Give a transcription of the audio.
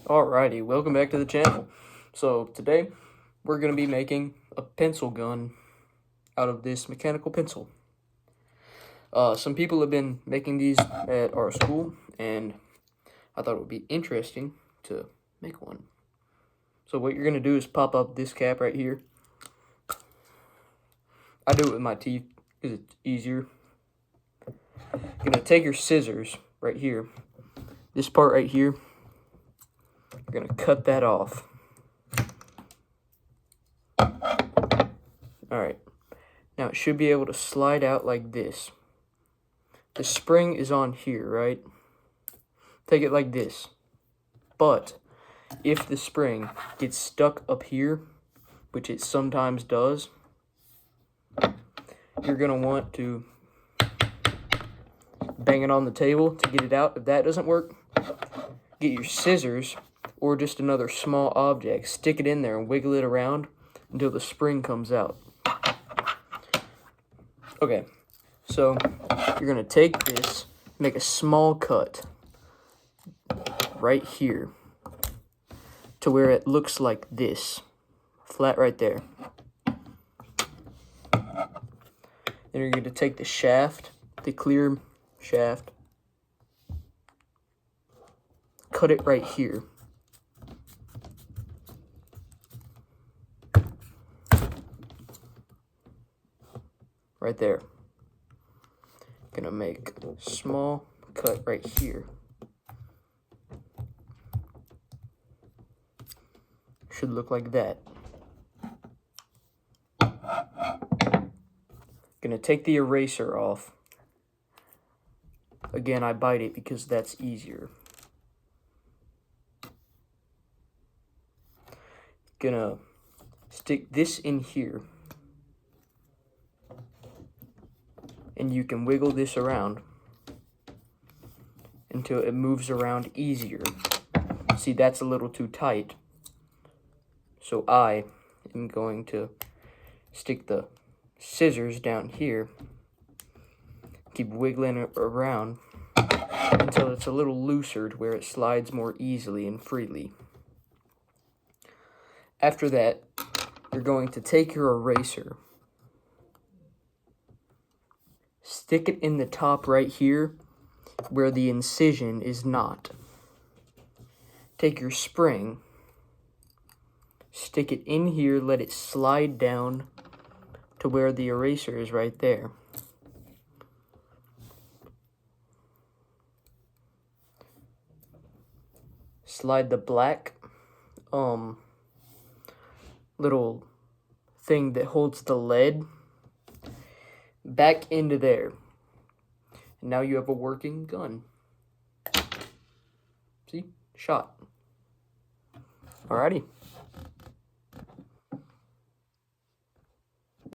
Alrighty, welcome back to the channel. So today we're going to be making a pencil gun out of this mechanical pencil. Some people have been making these at our school, and I thought it would be interesting to make one. So what you're going to do is pop up this cap right here. I do it with my teeth because it's easier. You're going to take your scissors right here, this part right here. You're going to cut that off. Alright, now it should be able to slide out like this. The spring is on here, right? Take it like this. But if the spring gets stuck up here, which it sometimes does, you're going to want to bang it on the table to get it out. If that doesn't work, get your scissors or just another small object, stick it in there and wiggle it around until the spring comes out. Okay, so you're going to take this, make a small cut right here to where it looks like this, flat right there. Then you're going to take the shaft, the clear shaft, cut it right here. Right there. Gonna make a small cut right here. Should look like that. Gonna take the eraser off. Again, I bite it because that's easier. Gonna stick this in here. And you can wiggle this around until it moves around easier. See, that's a little too tight. So I am going to stick the scissors down here, keep wiggling it around until it's a little looser to where it slides more easily and freely. After that, you're going to take your eraser, stick it in the top right here where the incision is not. Take your spring, stick it in here, let it slide down to where the eraser is right there. Slide the black little thing that holds the lead back into there. And now you have a working gun. See? Shot. Alrighty.